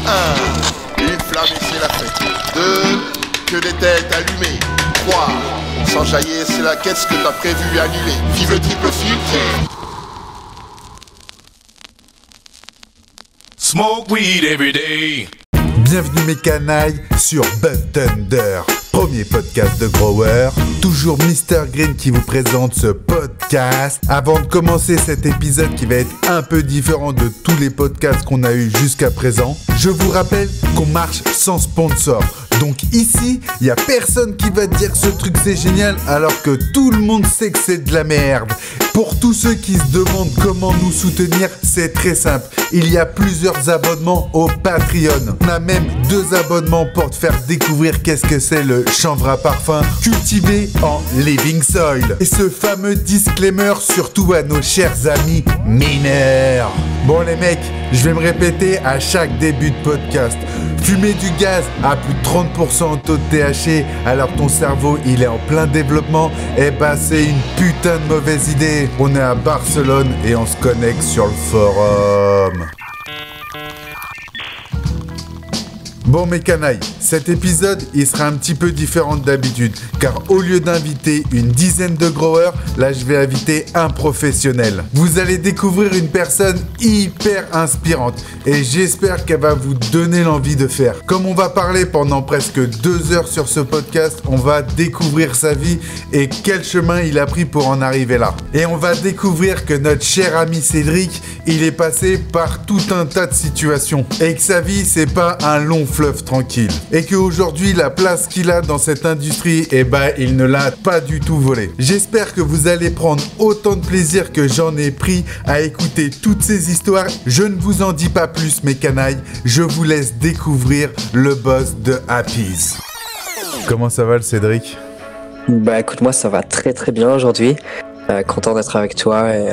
1. Une flamme et c'est la fête. 2. Que des têtes allumées. 3. S'enjailler, c'est la quête, ce que t'as prévu annuler. Vive le triple filtre. Smoke weed every day. Bienvenue mes canailles sur Bud Thunder, premier podcast de Grower. Toujours Mr Green qui vous présente ce podcast. Avant de commencer cet épisode qui va être un peu différent de tous les podcasts qu'on a eu jusqu'à présent, je vous rappelle qu'on marche sans sponsor. Donc ici, il n'y a personne qui va te dire que ce truc c'est génial alors que tout le monde sait que c'est de la merde. Pour tous ceux qui se demandent comment nous soutenir, c'est très simple. Il y a plusieurs abonnements au Patreon. On a même 2 abonnements pour te faire découvrir qu'est-ce que c'est le chanvre à parfum cultivé en living soil. Et ce fameux disclaimer surtout à nos chers amis mineurs. Bon les mecs, je vais me répéter à chaque début de podcast. Fumer du gaz à plus de 30% en taux de THC alors que ton cerveau il est en plein développement, eh ben c'est une putain de mauvaise idée. On est à Barcelone et on se connecte sur le forum. Bon mes canailles, cet épisode il sera un petit peu différent d'habitude car au lieu d'inviter une dizaine de growers, là je vais inviter un professionnel. Vous allez découvrir une personne hyper inspirante et j'espère qu'elle va vous donner l'envie de faire. Comme on va parler pendant presque 2 heures sur ce podcast, on va découvrir sa vie et quel chemin il a pris pour en arriver là. Et on va découvrir que notre cher ami Cédric, il est passé par tout un tas de situations et que sa vie c'est pas un long fleuve tranquille. Et qu'aujourd'hui, la place qu'il a dans cette industrie, eh ben, il ne l'a pas du tout volée. J'espère que vous allez prendre autant de plaisir que j'en ai pris à écouter toutes ces histoires. Je ne vous en dis pas plus, mes canailles. Je vous laisse découvrir le boss de Happy's. Comment ça va, le Cédric ? Bah écoute, moi ça va très très bien aujourd'hui. Content d'être avec toi et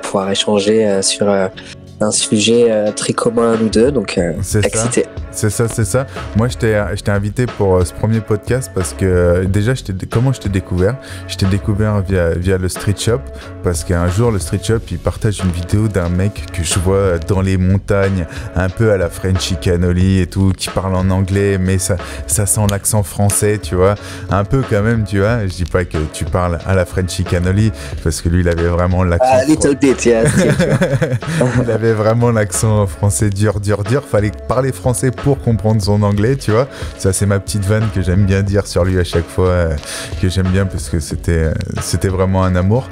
pouvoir échanger sur un sujet très commun à nous deux, donc excité. C'est ça. Moi, je t'ai invité pour ce premier podcast parce que déjà, comment je t'ai découvert ? Je t'ai découvert via le Street Shop parce qu'un jour, le Street Shop, il partage une vidéo d'un mec que je vois dans les montagnes, un peu à la Frenchy Cannoli et tout, qui parle en anglais, mais ça sent l'accent français, tu vois. Un peu quand même, tu vois. Je dis pas que tu parles à la Frenchy Cannoli parce que lui, il avait vraiment l'accent... little bit, yeah. Il avait vraiment l'accent français dur. Fallait parler français pour comprendre son anglais, tu vois. Ça, c'est ma petite vanne que j'aime bien dire sur lui à chaque fois, que j'aime bien parce que c'était vraiment un amour.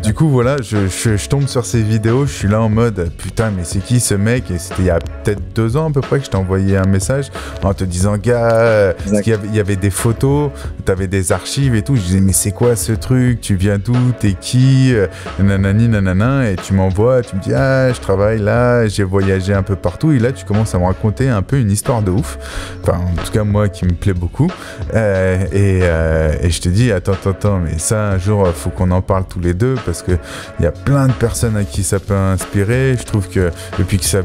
Du coup, voilà, je tombe sur ces vidéos, je suis là en mode, putain, mais c'est qui ce mec ? Et c'était il y a peut-être 2 ans à peu près que je t'ai envoyé un message en te disant, gars, parce qu'il y avait des photos, t'avais des archives et tout. Je disais, mais c'est quoi ce truc ? Tu viens d'où ? T'es qui ? Nanani, nanana. Et tu m'envoies, tu me dis, je travaille là, j'ai voyagé un peu partout. Et là, tu commences à me raconter un peu une histoire de ouf. Enfin, en tout cas, moi, qui me plaît beaucoup. Et je te dis, attends, mais ça, un jour, faut qu'on en parle tous les deux parce que il y a plein de personnes à qui ça peut inspirer. Je trouve que, et puis que ça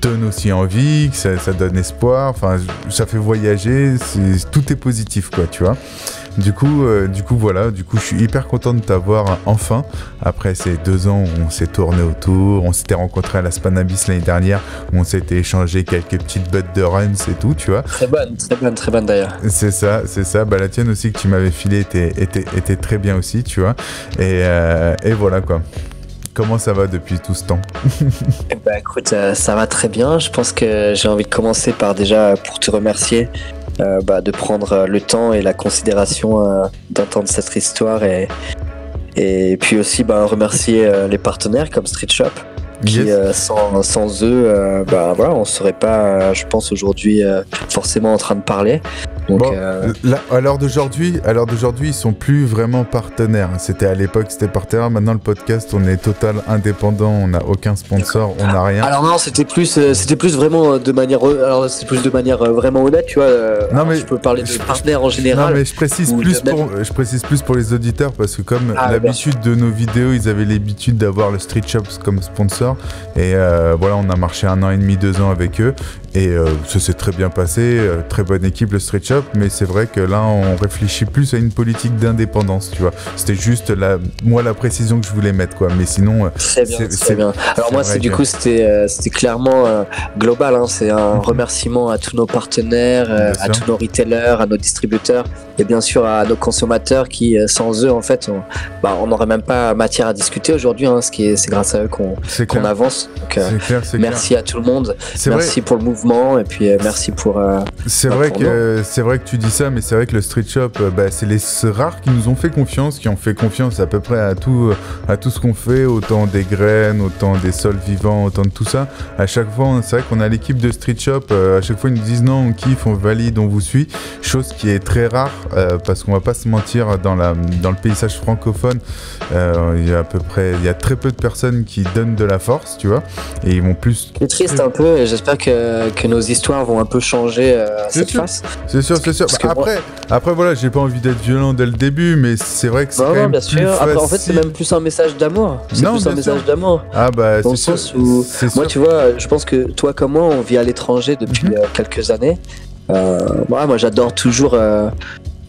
donne aussi envie, que ça donne espoir. Enfin, ça fait voyager. Tout est positif, quoi, tu vois. Du coup, voilà. Du coup, je suis hyper content de t'avoir enfin. Après ces 2 ans où on s'est tourné autour, on s'était rencontrés à la Spanabis l'année dernière, où on s'était échangé quelques petites buts de runs et tout, tu vois. Très bonne d'ailleurs. C'est ça. Bah, la tienne aussi que tu m'avais filée était très bien aussi, tu vois. Et voilà, quoi. Comment ça va depuis tout ce temps ? Écoute, ça va très bien. Je pense que j'ai envie de commencer par déjà pour te remercier de prendre le temps et la considération d'entendre cette histoire et puis aussi remercier les partenaires comme Street Shop qui sans eux on serait pas je pense aujourd'hui forcément en train de parler. Donc, là, à l'heure d'aujourd'hui, ils sont plus vraiment partenaires. C'était à l'époque, c'était partenaire. Maintenant, le podcast, on est total indépendant. On n'a aucun sponsor, on n'a rien. Alors non, c'était plus vraiment de manière. Alors c'est plus de manière vraiment honnête, tu vois. Non mais je peux parler de partenaires en général. Non mais je précise plus pour les auditeurs parce que comme l'habitude de nos vidéos, ils avaient l'habitude d'avoir le Street Shop comme sponsor. sponsors. Et voilà, on a marché 1 an et demi, 2 ans avec eux. Et ça s'est très bien passé, très bonne équipe le Street Shop, mais c'est vrai que là on réfléchit plus à une politique d'indépendance, tu vois. C'était juste la précision que je voulais mettre, quoi. Mais sinon, très bien. Alors moi, c'était clairement global, hein. C'est un remerciement à tous nos partenaires, à tous nos retailers, à nos distributeurs et bien sûr à nos consommateurs qui, sans eux, en fait, on n'aurait même pas matière à discuter aujourd'hui, hein. C'est grâce à eux qu'on avance. Donc, merci à tout le monde. Merci pour le mouvement. Et puis merci pour c'est vrai que tu dis ça, mais c'est vrai que le Street Shop, c'est les rares qui nous ont fait confiance, qui ont fait confiance à peu près à tout ce qu'on fait, autant des graines, autant des sols vivants, autant de tout ça. À chaque fois, c'est vrai qu'on a l'équipe de Street Shop, à chaque fois ils nous disent non, on kiffe, on valide, on vous suit, chose qui est très rare parce qu'on va pas se mentir, dans le paysage francophone, il y a très peu de personnes qui donnent de la force, tu vois, et ils vont plus. C'est triste un peu, et j'espère que nos histoires vont un peu changer cette face. C'est sûr. Après, voilà, j'ai pas envie d'être violent dès le début, mais c'est vrai que c'est quand même bien plus sûr. Après, facile. en fait, c'est même plus un message d'amour. Un message d'amour. Ah bah, dans le sens où, moi, tu vois, je pense que toi comme moi, on vit à l'étranger depuis quelques années. Moi, j'adore toujours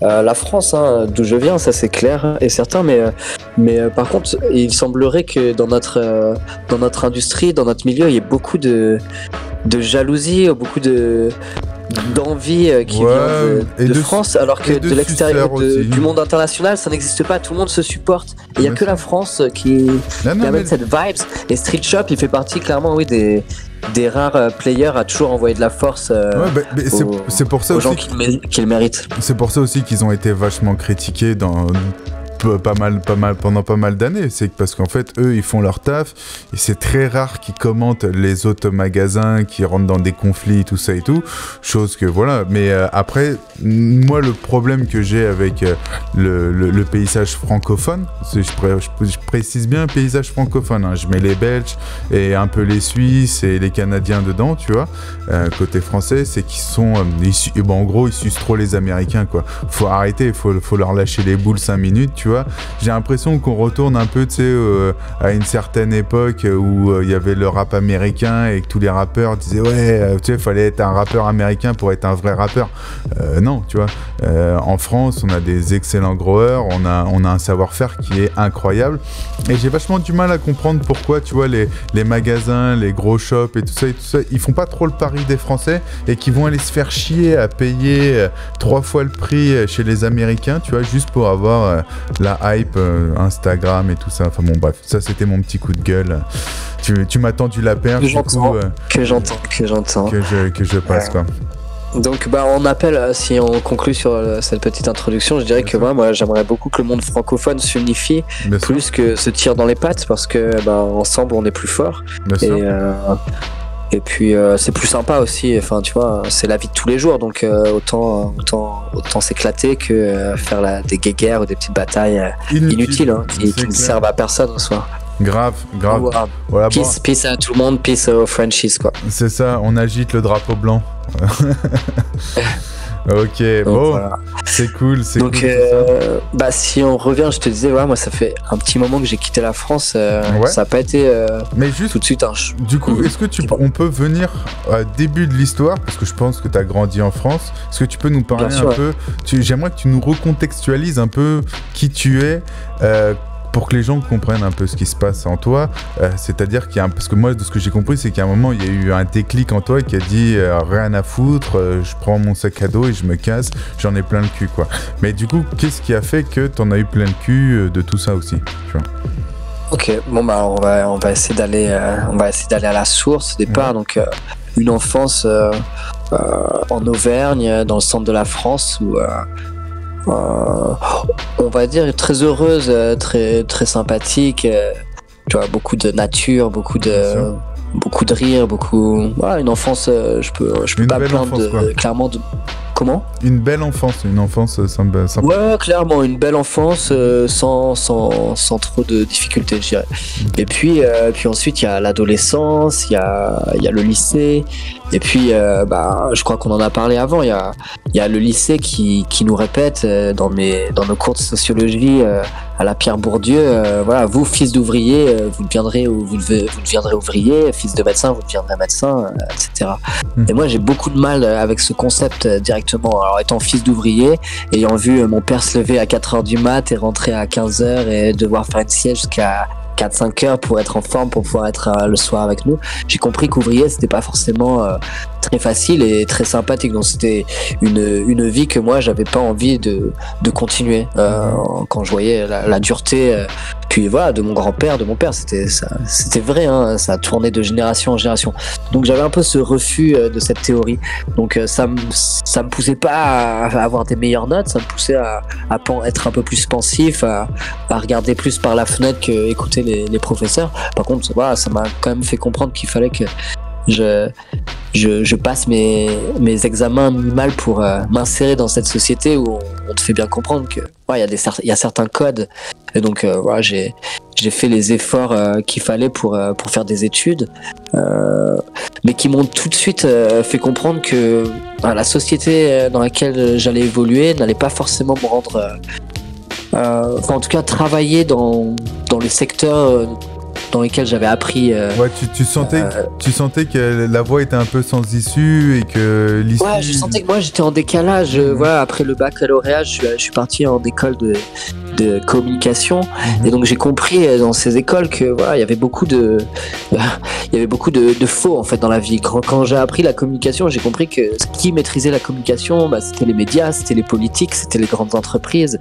la France, hein, d'où je viens, ça c'est clair et certain, mais par contre, il semblerait que dans notre industrie, dans notre milieu, il y ait beaucoup de jalousie, beaucoup d'envie qui vient de France, alors que de l'extérieur du monde international, ça n'existe pas, tout le monde se supporte. Et il n'y a que la France qui amène cette vibes. Et Street Shop, il fait partie clairement des rares players à toujours envoyer de la force c'est pour ça aux aussi gens qui le méritent. C'est pour ça aussi qu'ils ont été vachement critiqués pendant pas mal d'années. C'est parce qu'en fait, eux, ils font leur taf et c'est très rare qu'ils commentent les autres magasins qui rentrent dans des conflits, tout ça et tout. Chose que voilà. Mais après, moi, le problème que j'ai avec le paysage francophone, je précise bien paysage francophone, hein. Je mets les Belges et un peu les Suisses et les Canadiens dedans, tu vois. Côté français, c'est qu'ils sont en gros, ils sucent trop les Américains, quoi. Faut arrêter, faut leur lâcher les boules 5 minutes, tu vois. J'ai l'impression qu'on retourne un peu, tu sais, à une certaine époque où il y avait le rap américain et que tous les rappeurs disaient tu sais, fallait être un rappeur américain pour être un vrai rappeur. Non, tu vois. En France, on a des excellents growers, on a un savoir-faire qui est incroyable. Et j'ai vachement du mal à comprendre pourquoi, tu vois, les magasins, les gros shops et tout ça, ils font pas trop le pari des Français et qui vont aller se faire chier à payer 3 fois le prix chez les Américains, tu vois, juste pour avoir la hype Instagram et tout ça. Enfin bon, bref, ça c'était mon petit coup de gueule. Tu m'as tendu la perche, du coup. Que j'entends. Que je passe, quoi. Donc on appelle, si on conclut sur cette petite introduction, je dirais que moi j'aimerais beaucoup que le monde francophone s'unifie plus que se tire dans les pattes, parce que ensemble on est plus fort. Et puis c'est plus sympa aussi, enfin tu vois, c'est la vie de tous les jours, donc autant s'éclater que faire des guéguerres ou des petites batailles inutiles, hein, qui ne servent à personne au soir. Grave. Voilà, peace à tout le monde, peace aux Frenchies, quoi. C'est ça, on agite le drapeau blanc. Ok, donc, bon, voilà. C'est cool. Donc, si on revient, je te disais, moi, ça fait un petit moment que j'ai quitté la France. Ça n'a pas été mais juste, tout de suite. Du coup, est-ce que on peut venir au début de l'histoire, parce que je pense que tu as grandi en France. Est-ce que tu peux nous parler un peu j'aimerais que tu nous recontextualises un peu qui tu es, pour que les gens comprennent un peu ce qui se passe en toi, c'est-à-dire parce que moi, de ce que j'ai compris, c'est qu'à un moment, il y a eu un déclic en toi qui a dit rien à foutre, je prends mon sac à dos et je me casse, j'en ai plein le cul, quoi. Mais du coup, qu'est-ce qui a fait que t'en as eu plein le cul de tout ça aussi, tu vois? Ok, bon on va essayer d'aller à la source au départ. Donc une enfance en Auvergne, dans le centre de la France, où on va dire très heureuse, très très sympathique, tu vois, beaucoup de nature, beaucoup de rire, une enfance, je peux pas plaindre clairement de. Comment ? Une belle enfance, sympa. Ouais, clairement, une belle enfance sans trop de difficultés, je dirais. Et puis ensuite, il y a l'adolescence, il y a le lycée, Et puis, je crois qu'on en a parlé avant. Il y a le lycée qui nous répète dans nos cours de sociologie à la Pierre Bourdieu, voilà, vous, fils d'ouvrier, vous deviendrez ouvrier, fils de médecin, vous deviendrez médecin, etc. Et moi, j'ai beaucoup de mal avec ce concept directement. Alors, étant fils d'ouvrier, ayant vu mon père se lever à 4h du mat et rentrer à 15h et devoir faire une sieste jusqu'à 4-5 heures pour être en forme, pour pouvoir être le soir avec nous, j'ai compris qu'ouvrier, c'était pas forcément très facile et très sympathique. Donc c'était une vie que moi j'avais pas envie de continuer quand je voyais la dureté puis voilà, de mon grand-père, de mon père, c'était vrai, hein, ça a tourné de génération en génération. Donc j'avais un peu ce refus de cette théorie. Donc ça me poussait pas à avoir des meilleures notes, ça me poussait à être un peu plus pensif, à regarder plus par la fenêtre que écouter les professeurs. Par contre, voilà, ça m'a quand même fait comprendre qu'il fallait que je passe mes examens minimales pour m'insérer dans cette société où on te fait bien comprendre que ouais, il y a certains codes. Et donc voilà, j'ai fait les efforts qu'il fallait pour faire des études, mais qui m'ont tout de suite fait comprendre que la société dans laquelle j'allais évoluer n'allait pas forcément me rendre, enfin en tout cas travailler dans les secteurs dans lesquels j'avais appris. Ouais, tu sentais que la voie était un peu sans issue et que l'issue... Ouais, je sentais que moi j'étais en décalage. Voilà, après le baccalauréat, je suis parti en école de communication, et donc j'ai compris dans ces écoles que voilà, il y avait beaucoup de faux en fait dans la vie. Quand j'ai appris la communication, j'ai compris que ce qui maîtrisait la communication, c'était les médias, c'était les politiques, c'était les grandes entreprises,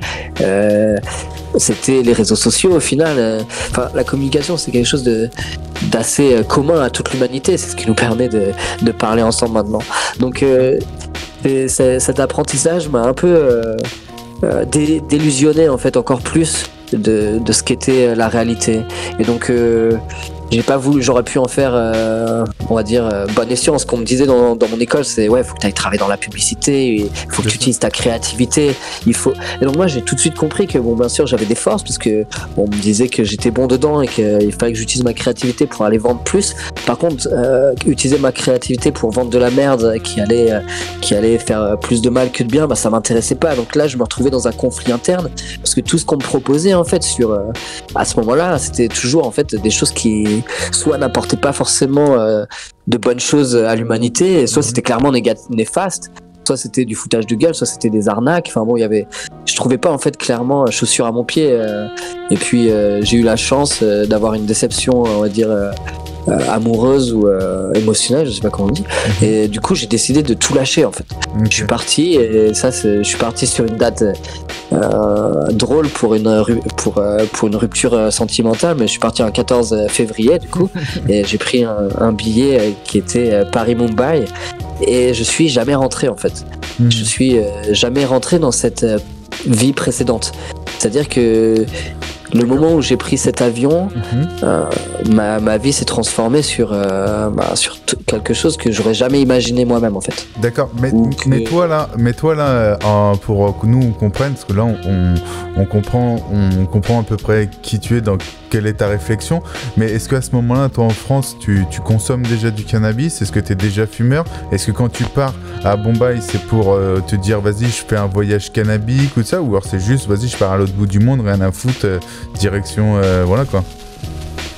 c'était les réseaux sociaux au final. Enfin, la communication, c'est quelque chose d'assez commun à toute l'humanité. C'est ce qui nous permet de parler ensemble maintenant. Donc cet apprentissage m'a un peu délusionné en fait encore plus de ce qu'était la réalité. Et donc j'ai pas voulu, j'aurais pu en faire on va dire bon escient. Ce qu'on me disait dans mon école, c'est ouais, faut que tu ailles travailler dans la publicité, il faut que tu utilises ta créativité, et donc moi j'ai tout de suite compris que bon, bien sûr j'avais des forces parce que on me disait que j'étais bon dedans et qu'il fallait que j'utilise ma créativité pour aller vendre plus. Par contre utiliser ma créativité pour vendre de la merde qui allait faire plus de mal que de bien, ça m'intéressait pas. Donc là je me retrouvais dans un conflit interne parce que tout ce qu'on me proposait en fait à ce moment-là, c'était toujours en fait des choses qui soit n'apportaient pas forcément de bonnes choses à l'humanité, soit c'était clairement néfaste, soit c'était du foutage de gueule, soit c'était des arnaques. Enfin bon, je trouvais pas en fait clairement chaussure à mon pied. Et puis j'ai eu la chance d'avoir une déception, on va dire amoureuse ou émotionnelle, je sais pas comment on dit. Et du coup j'ai décidé de tout lâcher en fait. Okay. Je suis parti, et ça je suis parti sur une date drôle pour une rupture sentimentale, mais je suis parti un 14 février du coup, et j'ai pris un billet qui était Paris-Mumbai, et je suis jamais rentré en fait. Je suis jamais rentré dans cette vie précédente. C'est-à-dire que le moment où j'ai pris cet avion, ma vie s'est transformée sur quelque chose que j'aurais jamais imaginé moi-même en fait. D'accord, mais toi là, pour que nous on comprenne, parce que là on comprend à peu près qui tu es, dans quelle est ta réflexion. Mais est-ce qu'à ce moment-là, toi en France, tu consommes déjà du cannabis? Est-ce que tu es déjà fumeur? Est-ce que quand tu pars à Bombay, c'est pour te dire vas-y je fais un voyage cannabique ou ça, ou alors c'est juste vas-y je pars à l'autre bout du monde, rien à foutre, direction voilà quoi?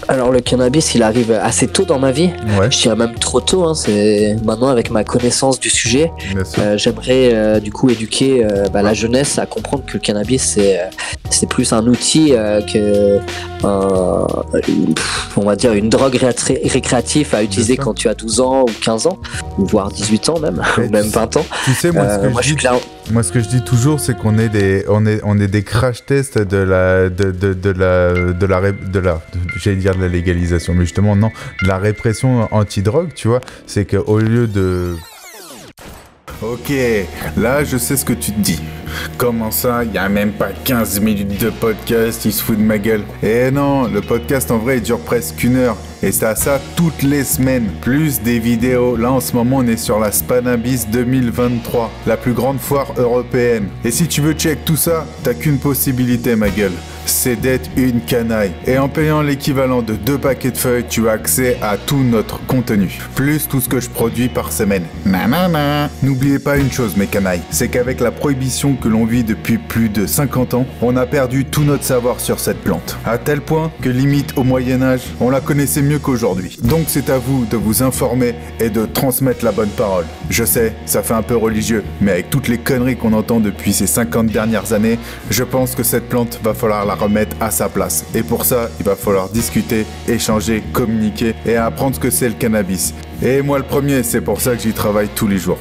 Alors le cannabis, il arrive assez tôt dans ma vie, je dirais même trop tôt, hein. C'est maintenant avec ma connaissance du sujet, j'aimerais du coup éduquer la jeunesse à comprendre que le cannabis c'est plus un outil que on va dire une drogue récréative à utiliser quand tu as 12 ans ou 15 ans, ou voire 18 ans même, ou même 20 ans. Tu sais, moi ce que je dis toujours, c'est qu'on est des crash tests de la j'allais dire de la légalisation, mais justement non, de la répression anti-drogue, tu vois. C'est qu'au lieu de... Ok, là je sais ce que tu te dis. Comment ça, il y a même pas 15 minutes de podcast, il se fout de ma gueule. Eh non, le podcast en vrai il dure presque 1 heure. Et c'est à ça toutes les semaines, plus des vidéos. Là en ce moment on est sur la Spanabis 2023, la plus grande foire européenne. Et si tu veux check tout ça, t'as qu'une possibilité ma gueule, c'est d'être une canaille. Et en payant l'équivalent de 2 paquets de feuilles, tu as accès à tout notre contenu, plus tout ce que je produis par semaine. Nanana. N'oubliez pas une chose mes canailles, c'est qu'avec la prohibition que l'on vit depuis plus de 50 ans, on a perdu tout notre savoir sur cette plante. À tel point que limite au Moyen-Âge, on la connaissait mieux qu'aujourd'hui. Donc c'est à vous de vous informer et de transmettre la bonne parole. Je sais, ça fait un peu religieux, mais avec toutes les conneries qu'on entend depuis ces 50 dernières années, je pense que cette plante va falloir la remettre à sa place. Et pour ça, il va falloir discuter, échanger, communiquer et apprendre ce que c'est le cannabis. Et moi le premier, c'est pour ça que j'y travaille tous les jours.